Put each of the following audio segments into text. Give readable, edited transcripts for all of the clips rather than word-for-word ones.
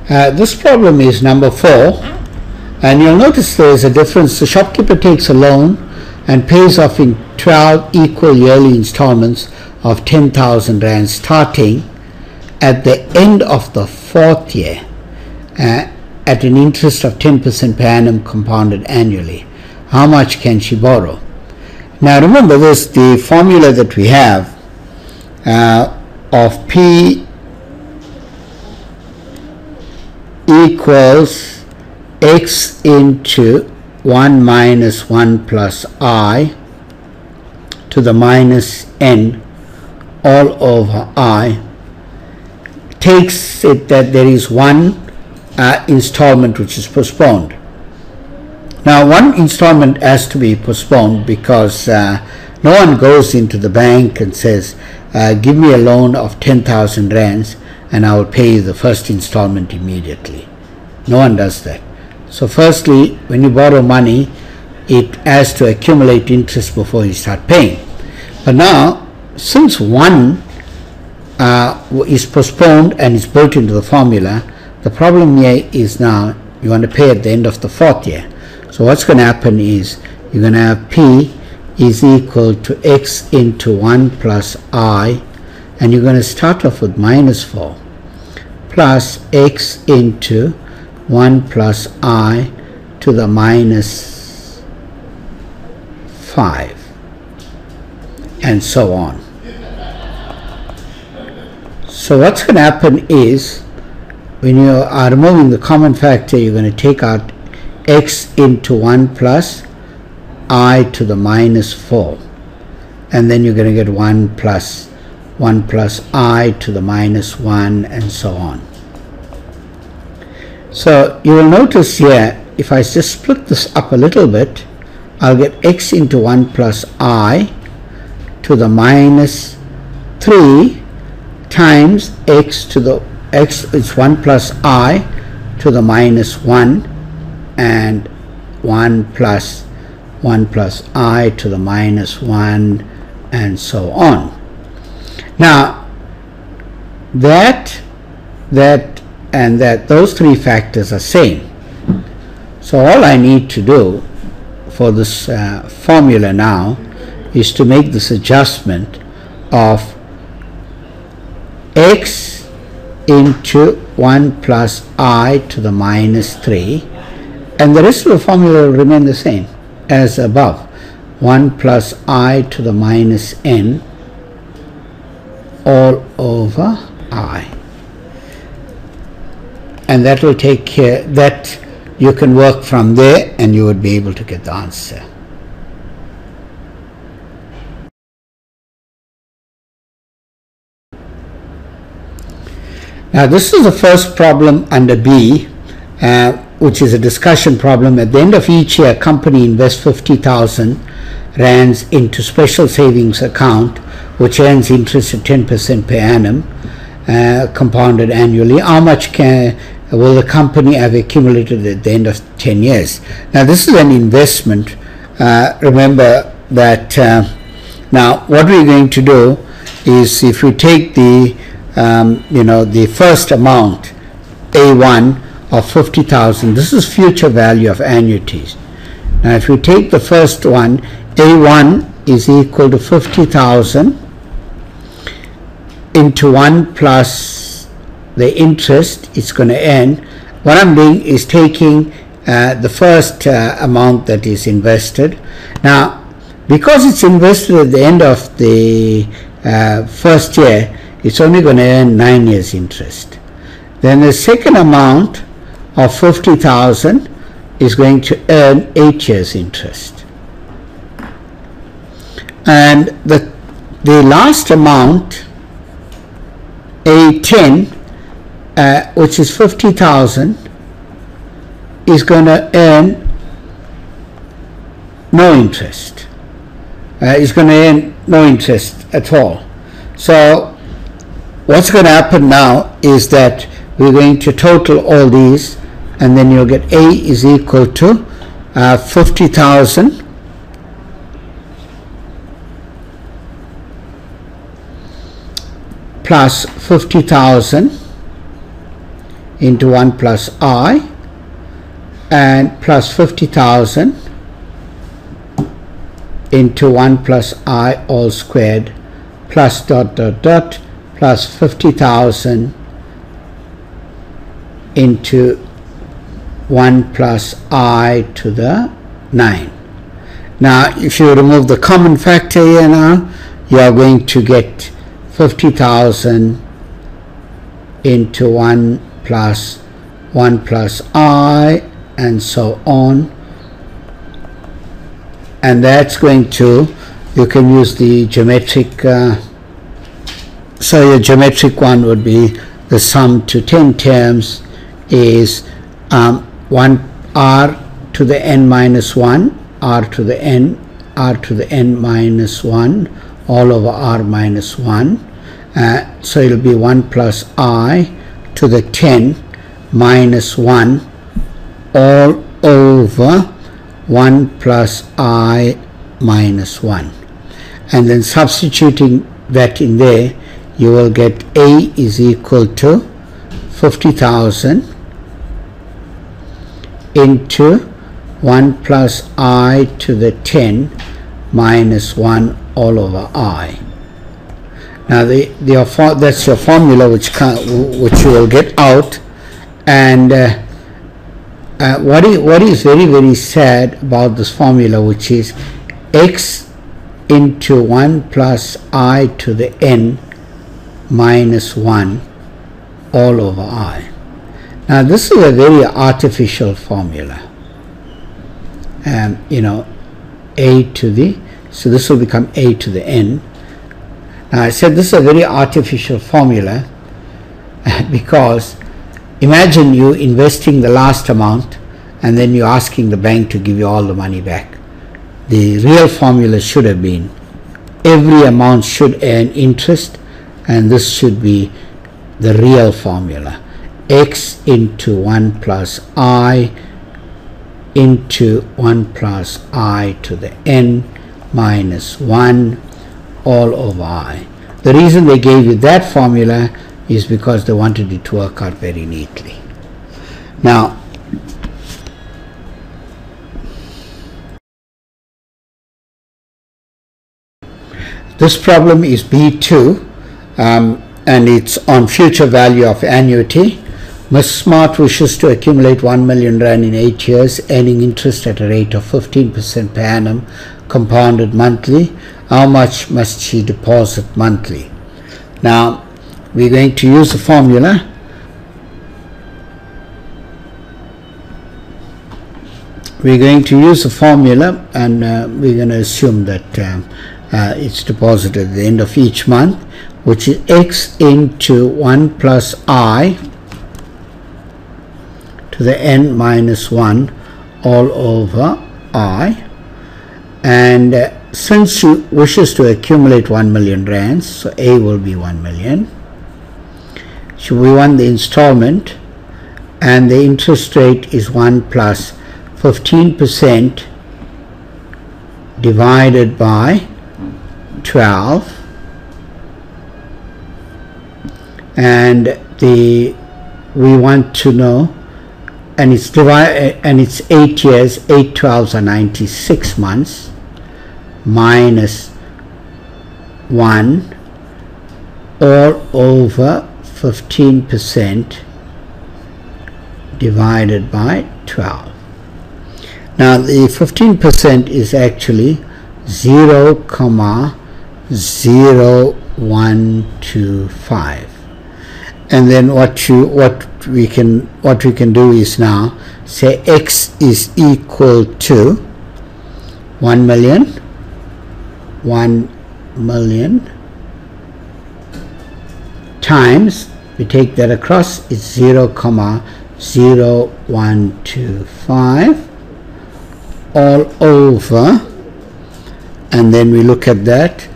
This problem is number 4, and you'll notice there is a difference. The shopkeeper takes a loan and pays off in 12 equal yearly installments of 10,000 Rand starting at the end of the 4th year at an interest of 10% per annum compounded annually. How much can she borrow? Now remember this, the formula that we have of P equals x into 1 minus 1 plus I to the minus n all over I takes it that there is one installment which is postponed. Now one installment has to be postponed because no one goes into the bank and says give me a loan of 10,000 rands and I will pay you the first installment immediately. No one does that. So firstly, when you borrow money, it has to accumulate interest before you start paying. But now, since one is postponed and is built into the formula, the problem here is now you want to pay at the end of the 4th year. So what's going to happen is you're going to have P is equal to x into 1 plus I, and you're going to start off with minus 4 plus x into 1 plus I to the minus 5 and so on. So what's going to happen is when you are removing the common factor, you're going to take out x into 1 plus I to the minus 4, and then you're going to get 1 plus I to the minus 1 and so on. So you will notice here, if I just split this up a little bit, I'll get x into 1 plus I to the minus 3 times x to the x is 1 plus I to the minus 1 and 1 plus I to the minus 1 and so on. Now those three factors are same. So all I need to do for this formula now is to make this adjustment of x into 1 plus I to the minus 3, and the rest of the formula will remain the same as above. 1 plus I to the minus n all over I. And that will take care, that you can work from there and you would be able to get the answer. Now this is the first problem under B, which is a discussion problem. At the end of each year, a company invests 50,000 rands into special savings account which earns interest at 10% per annum compounded annually. How much will the company have accumulated at the end of 10 years? Now this is an investment. Remember that now what we're going to do is, if we take the the first amount A1 of 50,000, this is future value of annuities. Now if we take the first one, A1 is equal to 50,000 into 1 plus the interest it's going to earn. What I'm doing is taking the first amount that is invested. Now because it's invested at the end of the first year, it's only going to earn 9 years interest. Then the second amount of 50,000 is going to earn 8 years interest. And the last amount, A10, which is 50,000, is going to earn no interest. Is going to earn no interest at all. So what's going to happen now is that we're going to total all these, and then you'll get A is equal to 50,000 plus 50,000 into 1 plus I, and plus 50,000 into 1 plus I all squared, plus dot dot dot, plus 50,000 into 1 plus I to the 9. Now if you remove the common factor here now, you are going to get 50,000 into 1 plus I, and so on, and that's going to, you can use the geometric, so your geometric one would be the sum to 10 terms is 1 r to the n minus 1, r to the n minus 1 all over r minus 1, so it will be 1 plus I to the 10 minus 1 all over 1 plus I minus 1, and then substituting that in there, you will get A is equal to 50,000 into 1 plus I to the 10 minus 1 all over I. Now that's your formula which you will get out, and what is very, very sad about this formula, which is x into 1 plus I to the n minus 1 all over I. Now this is a very artificial formula, you know, a to the, so this will become a to the n. Now I said this is a very artificial formula because imagine you investing the last amount and then you're asking the bank to give you all the money back. The real formula should have been every amount should earn interest, and this should be the real formula. X into 1 plus I into 1 plus I to the n minus 1 all over I. The reason they gave you that formula is because they wanted it to work out very neatly. Now, this problem is B2, and it's on future value of annuity. Ms. Smart wishes to accumulate 1 million rand in 8 years, earning interest at a rate of 15% per annum, compounded monthly. How much must she deposit monthly? Now, we're going to use the formula. We're going to use the formula, and we're going to assume that it's deposited at the end of each month, which is x into 1 plus I to the n minus 1 all over I, and since she wishes to accumulate 1 million rands, so A will be 1 million. So we want the installment, and the interest rate is 1 plus 15% divided by 12, and we want to know, and it's 8 years, 8 12s are 96 months, minus 1 all over 15% divided by 12. Now the 15% is actually 0,0125, and then what we can do is now say x is equal to 1 million times, we take that across, it's 0,0125 all over, and then we look at that.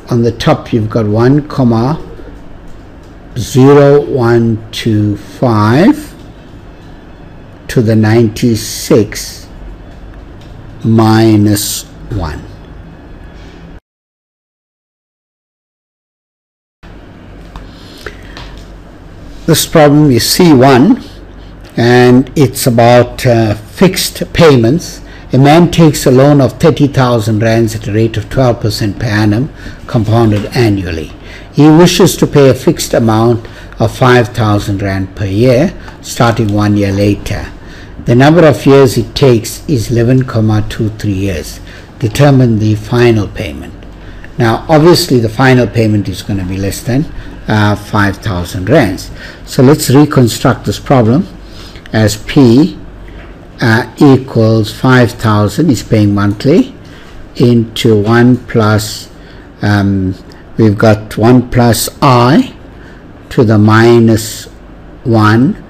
On the top you've got 1,0125 to the 96 minus 1. This problem is C1, and it's about fixed payments. A man takes a loan of 30,000 rands at a rate of 12% per annum, compounded annually. He wishes to pay a fixed amount of 5,000 rand per year, starting 1 year later. The number of years it takes is 11,23 years. Determine the final payment. Now, obviously, the final payment is going to be less than 5,000 rands. So let's reconstruct this problem as P equals 5,000 is paying monthly into 1 plus we've got 1 plus I to the minus 1.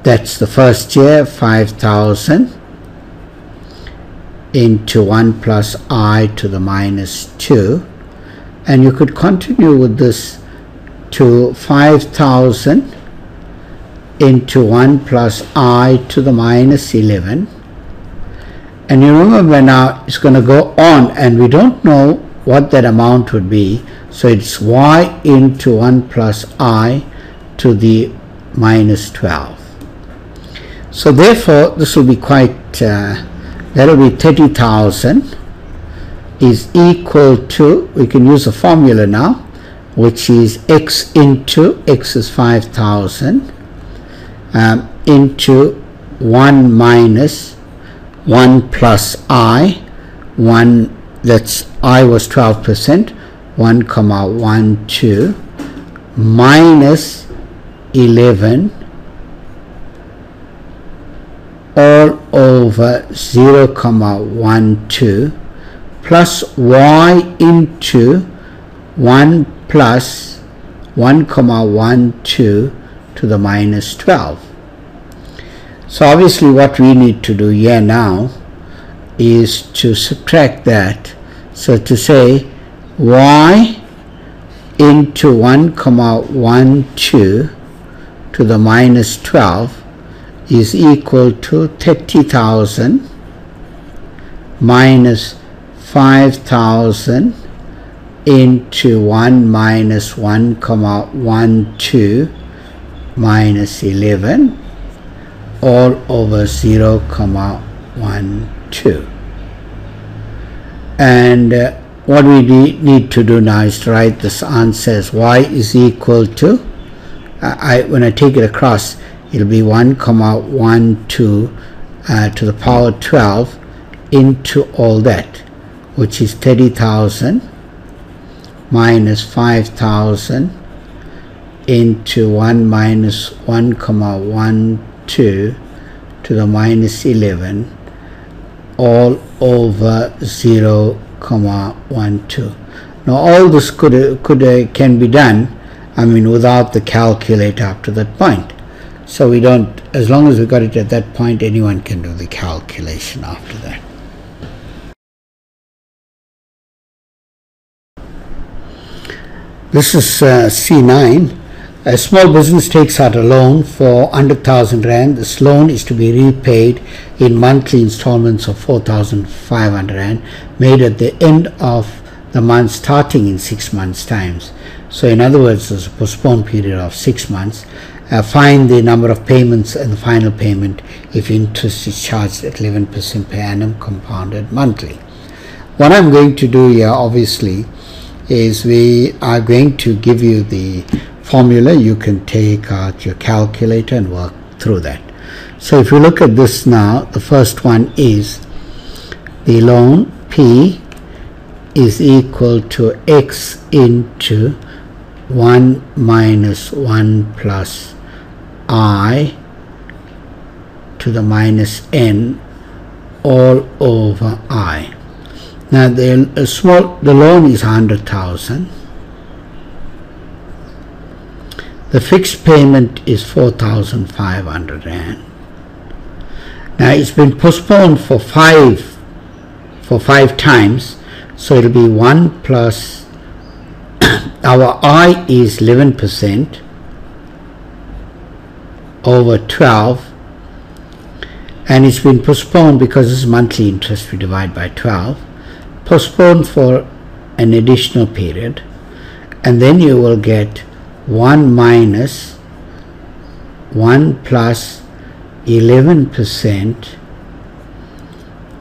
That's the first year, 5,000 into 1 plus I to the minus 2, and you could continue with this to 5,000 into 1 plus I to the minus 11, and you remember now it's going to go on, and we don't know what that amount would be, so it's y into 1 plus I to the minus 12. So therefore this will be quite that will be 30,000 is equal to, we can use a formula now, which is x into, x is 5,000 into 1 minus 1 plus I, 1, that's I was 12%, 1 comma 1 2 minus 11 all over 0 comma 1 2 plus y into 1 plus 1 comma 1 2 to the minus 12. So obviously what we need to do here now is to subtract that. So to say y into 1 comma 1 2 to the minus 12 is equal to 30,000 minus 5,000 into 1 minus 1 comma 1 2 minus 11 all over 0 comma 1 2. And what we need to do now is to write this answer as y is equal to, when I take it across, it'll be 1 comma 1 2 to the power 12 into all that, which is 30,000 minus 5,000 into 1 minus 1 comma 1 2 to the minus 11 all over 0 comma 1 2. Now all this can be done, I mean, without the calculator up to that point. So we don't, as long as we got it at that point, anyone can do the calculation after that. This is C9. A small business takes out a loan for 100,000 rand. This loan is to be repaid in monthly installments of 4,500 rand, made at the end of the month starting in 6 months' times. So in other words, there's a postponed period of 6 months. Find the number of payments and the final payment if interest is charged at 11% per annum compounded monthly. What I'm going to do here obviously is we are going to give you the formula. You can take out your calculator and work through that. So if you look at this now, the first one is the loan P is equal to x into 1 minus 1 plus I to the minus n all over I. Now the loan is 100,000. The fixed payment is 4,500 rand. Now it's been postponed for five times, so it'll be 1 plus our I is 11% over 12, and it's been postponed because this is monthly interest, we divide by 12, postponed for an additional period, and then you will get 1 minus 1 plus 11%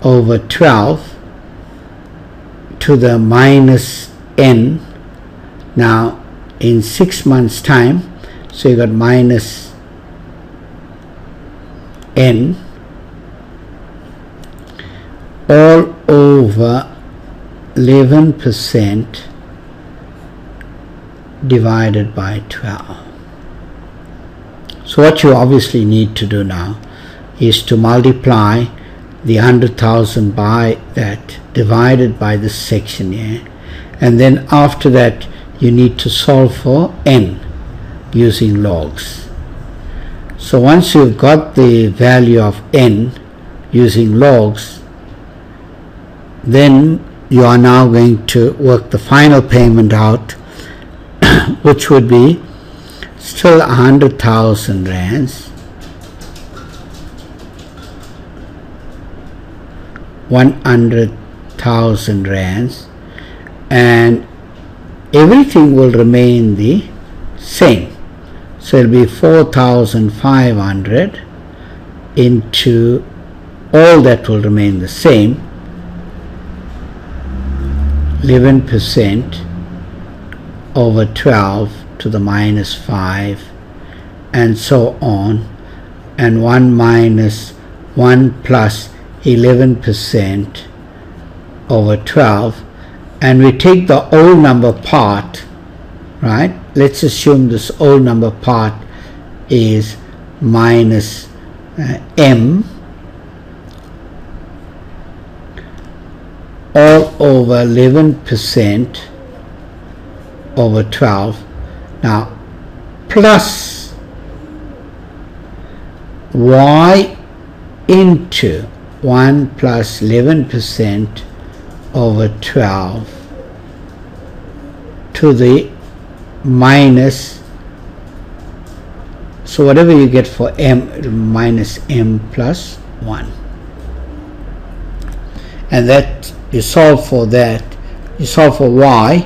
over 12 to the minus n. Now in 6 months time, so you got minus n all over 11% divided by 12. So what you obviously need to do now is to multiply the 100,000 by that divided by this section here, and then after that you need to solve for n using logs. So once you've got the value of n using logs, then you are now going to work the final payment out, which would be still 100,000 rands, 100,000 rands, and everything will remain the same. So it will be 4,500 into all that will remain the same, 11% over 12 to the minus 5, and so on, and 1 minus 1 plus 11% over 12, and we take the whole number part, right? Let's assume this whole number part is minus m all over 11% over 12, now plus y into 1 plus 11% over 12 to the minus, so whatever you get for m, minus m plus 1, and that you solve for that, you solve for y,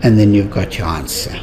and then you've got your answer.